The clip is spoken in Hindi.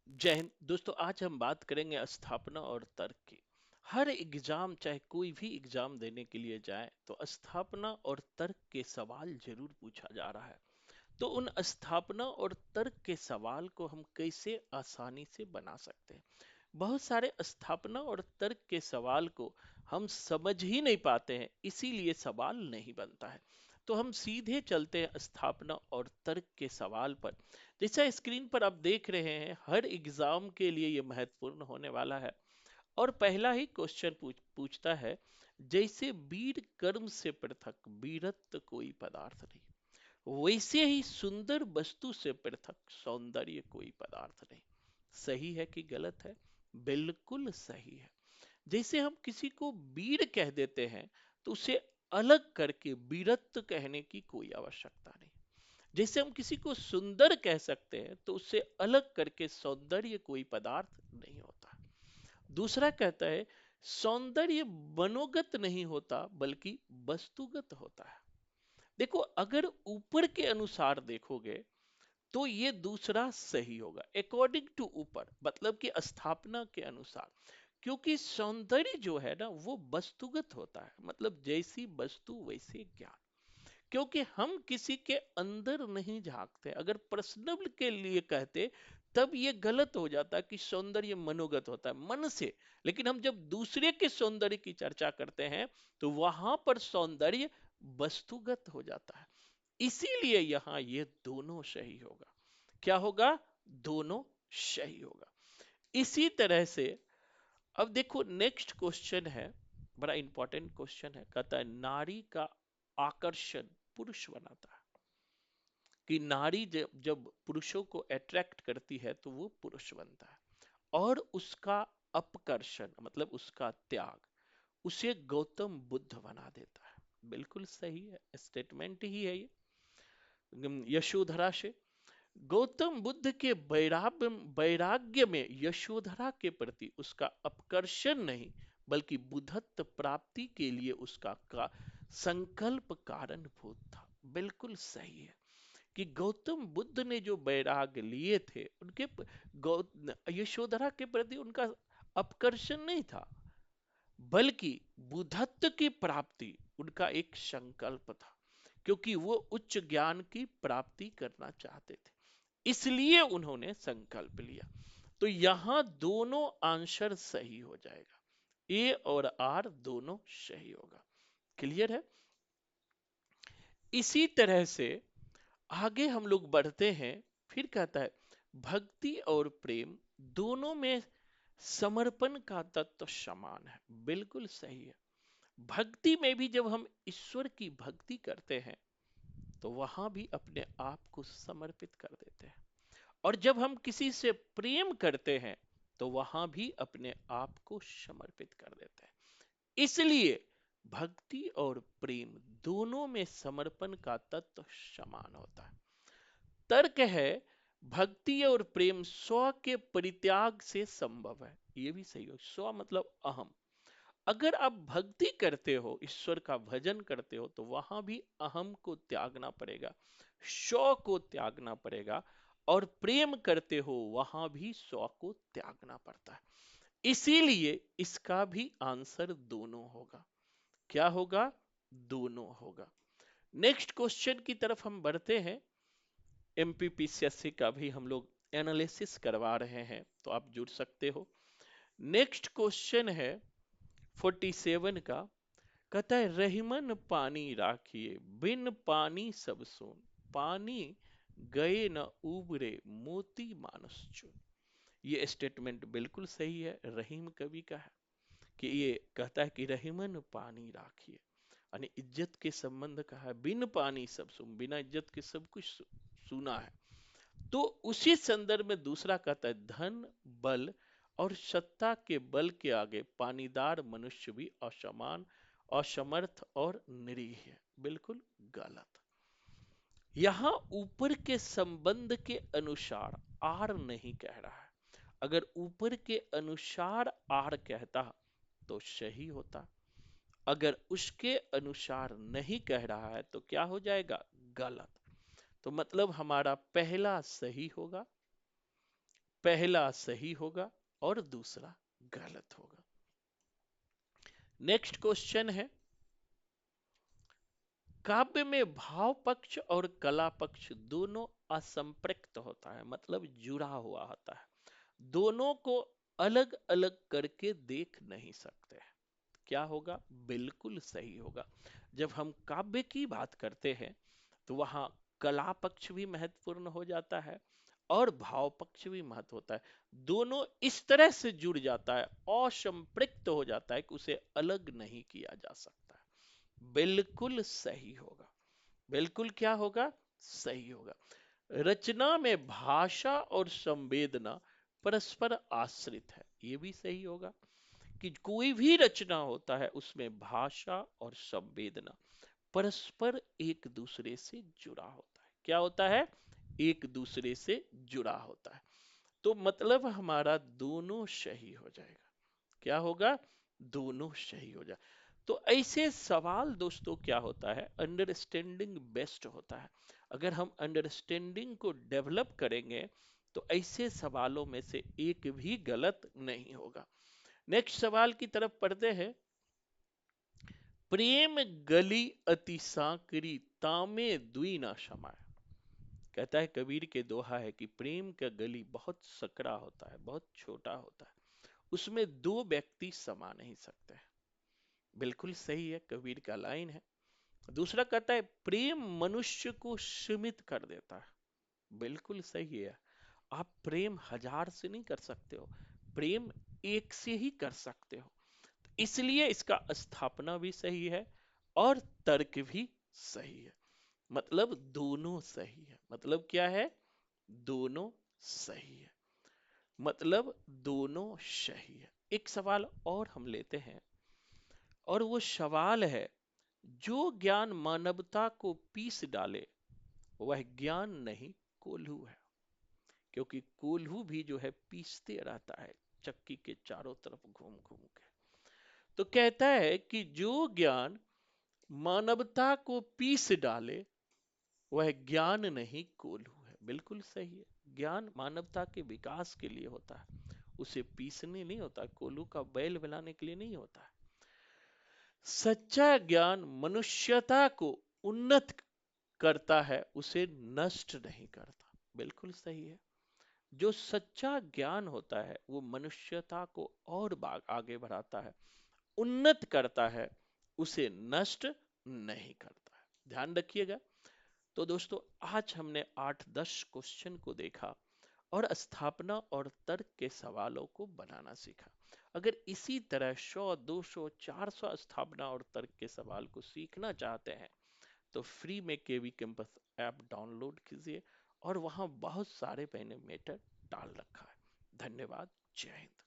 जय हिंद दोस्तों। आज हम बात करेंगे स्थापना और तर्क की। हर एग्जाम, चाहे कोई भी एग्जाम देने के लिए जाए, तो स्थापना और तर्क के सवाल जरूर पूछा जा रहा है। तो उन स्थापना और तर्क के सवाल को हम कैसे आसानी से बना सकते हैं। बहुत सारे स्थापना और तर्क के सवाल को हम समझ ही नहीं पाते हैं, इसीलिए सवाल नहीं बनता है। तो हम सीधे चलते हैं स्थापना और तर्क के सवाल पर। जैसा स्क्रीन पर आप देख रहे हैं, हर एग्जाम के लिए ये महत्वपूर्ण होने वाला है। और पहला ही क्वेश्चन पूछता है, जैसे वीर कर्म से पृथक वीरत्व कोई पदार्थ नहीं, वैसे ही सुंदर वस्तु से पृथक सौंदर्य कोई पदार्थ नहीं। सही है कि गलत है? बिल्कुल सही है। जैसे हम किसी को वीर कह देते हैं, तो उसे अलग करके वीरत्व कहने की कोई आवश्यकता नहीं। जैसे हम किसी को सुंदर कह सकते हैं, तो उससे अलग करके सौंदर्य कोई पदार्थ नहीं होता। दूसरा कहता है, सौंदर्य मनोगत नहीं होता बल्कि वस्तुगत होता है। देखो, अगर ऊपर के अनुसार देखोगे तो ये दूसरा सही होगा, अकॉर्डिंग टू ऊपर, मतलब कि स्थापना के अनुसार। क्योंकि सौंदर्य जो है ना, वो वस्तुगत होता है, मतलब जैसी वस्तु वैसे ज्ञान। क्योंकि हम किसी के अंदर नहीं झांकते। अगर पर्सनल के लिए कहते, तब ये गलत हो जाता कि सौंदर्य मनोगत होता है, मन से। लेकिन हम जब दूसरे के सौंदर्य की चर्चा करते हैं, तो वहां पर सौंदर्य वस्तुगत हो जाता है। इसीलिए यहां ये दोनों सही होगा। क्या होगा? दोनों सही होगा। इसी तरह से अब देखो, नेक्स्ट क्वेश्चन है, बड़ा इंपॉर्टेंट क्वेश्चन है। कहता है, नारी का आकर्षण पुरुष बनाता है। कि नारी जब जब पुरुषों को अट्रैक्ट करती है, तो वो पुरुष बनता है। और उसका अपकर्षण, मतलब उसका त्याग, उसे गौतम बुद्ध बना देता है। बिल्कुल सही है, स्टेटमेंट ही है ये। यशोधरा से गौतम बुद्ध के वैराग्य वैराग्य में यशोधरा के प्रति उसका अपकर्षण नहीं, बल्कि बुद्धत्व प्राप्ति के लिए उसका संकल्प कारणभूत था। बिल्कुल सही है कि गौतम बुद्ध ने जो वैराग्य लिए थे, उनके यशोधरा के प्रति उनका अपकर्षण नहीं था, बल्कि बुद्धत्व की प्राप्ति उनका एक संकल्प था। क्योंकि वो उच्च ज्ञान की प्राप्ति करना चाहते थे, इसलिए उन्होंने संकल्प लिया। तो यहां दोनों आंसर सही हो जाएगा, ए और आर दोनों सही होगा। क्लियर है? इसी तरह से आगे हम लोग बढ़ते हैं। फिर कहता है, भक्ति और प्रेम दोनों में समर्पण का तत्व समान है। बिल्कुल सही है। भक्ति में भी जब हम ईश्वर की भक्ति करते हैं, तो वहां भी अपने आप को समर्पित कर देते हैं। और जब हम किसी से प्रेम करते हैं, तो वहां भी अपने आप को समर्पित कर देते हैं। इसलिए भक्ति और प्रेम दोनों में समर्पण का तत्व समान होता है। तर्क है, भक्ति और प्रेम स्व के परित्याग से संभव है। ये भी सही हो। स्व मतलब अहम। अगर आप भक्ति करते हो, ईश्वर का भजन करते हो, तो वहां भी अहम को त्यागना पड़ेगा, स्व को त्यागना पड़ेगा। और प्रेम करते हो, वहां भी स्व को त्यागना पड़ता है। इसीलिए इसका भी आंसर दोनों होगा। क्या होगा? दोनों होगा। नेक्स्ट क्वेश्चन की तरफ हम बढ़ते हैं। एमपीपीसीएससी का भी हम लोग एनालिसिस करवा रहे हैं, तो आप जुड़ सकते हो। नेक्स्ट क्वेश्चन है 47 का। कहता है, रहीमन पानी राखिए बिन पानी सब सोन, पानी गए न उबरे मोती मानस चुन। ये स्टेटमेंट बिल्कुल सही है, रहीम कवि का है। कि ये कहता है कि रहीमन पानी राखिए, यानी इज्जत के संबंध का है। बिन पानी सब सुन, बिना इज्जत के सब कुछ सुना है। तो उसी संदर्भ में दूसरा कहता है, धन बल और सत्ता के बल के आगे पानीदार मनुष्य भी असमान, असमर्थ और निरीह है। बिल्कुल गलत। यहां ऊपर के संबंध के अनुसार आर नहीं कह रहा है। अगर ऊपर के अनुसार आर कहता, तो सही होता। अगर उसके अनुसार नहीं कह रहा है, तो क्या हो जाएगा? गलत। तो मतलब हमारा पहला सही होगा, पहला सही होगा और दूसरा गलत होगा। नेक्स्ट क्वेश्चन है, काव्य में भाव पक्ष और कला पक्ष दोनों असंपृक्त होता है, मतलब जुड़ा हुआ होता है, दोनों को अलग अलग करके देख नहीं सकते। क्या होगा? बिल्कुल सही होगा। जब हम काव्य की बात करते हैं तो वहां कला पक्ष भी महत्वपूर्ण हो जाता है और भाव पक्ष भी महत्व होता है। दोनों इस तरह से जुड़ जाता है, असंपृक्त हो जाता है कि उसे अलग नहीं किया जा सकता है। बिल्कुल सही होगा। बिल्कुल क्या होगा? सही होगा। रचना में भाषा और संवेदना परस्पर आश्रित है, ये भी सही होगा कि कोई भी रचना होता है उसमें भाषा और संवेदना परस्पर एक दूसरे से जुड़ा होता है। क्या होता है? एक दूसरे से जुड़ा होता है। तो मतलब हमारा दोनों सही हो जाएगा। क्या होगा? दोनों सही हो जाए। तो ऐसे सवाल दोस्तों क्या होता है, अंडरस्टैंडिंग बेस्ट होता है। अगर हम अंडरस्टैंडिंग को डेवलप करेंगे तो ऐसे सवालों में से एक भी गलत नहीं होगा। नेक्स्ट सवाल की तरफ पढ़ते हैं। प्रेम गली अति सांकरी, तामे दुई ना समाये। कहता है, कबीर के दोहा है कि प्रेम का गली बहुत सकरा होता है, बहुत छोटा होता है, उसमें दो व्यक्ति समा नहीं सकते। बिल्कुल सही है, कबीर का लाइन है। दूसरा कहता है, प्रेम मनुष्य को सीमित कर देता है। बिल्कुल सही है। आप प्रेम हजार से नहीं कर सकते हो, प्रेम एक से ही कर सकते हो। इसलिए इसका स्थापना भी सही है और तर्क भी सही है। मतलब दोनों सही है। मतलब क्या है? दोनों सही है। मतलब दोनों सही है। एक सवाल और हम लेते हैं, और वो सवाल है, जो ज्ञान मानवता को पीस डाले वह ज्ञान नहीं कोल्हू है। क्योंकि कोल्हू भी जो है पीसते रहता है चक्की के चारों तरफ घूम घूम के। तो कहता है कि जो ज्ञान मानवता को पीस डाले वह ज्ञान नहीं कोल्हू है। बिल्कुल सही है। ज्ञान मानवता के विकास के लिए होता है, उसे पीसने नहीं होता, कोल्हू का बैल बनाने के लिए नहीं होता है। सच्चा ज्ञान मनुष्यता को उन्नत करता है, उसे नष्ट नहीं करता। बिल्कुल सही है। जो सच्चा ज्ञान होता है वो मनुष्यता को और आगे बढ़ाता है, उन्नत करता है, उसे नष्ट नहीं करता है। ध्यान रखिएगा। तो दोस्तों, आज हमने 8-10 क्वेश्चन को देखा और स्थापना और तर्क के सवालों को बनाना सीखा। अगर इसी तरह 100, 200, 400 स्थापना और तर्क के सवाल को सीखना चाहते हैं तो फ्री में केवी कैंपस ऐप डाउनलोड कीजिए, और वहां बहुत सारे मैंने मेथड डाल रखा है। धन्यवाद। जय हिंद।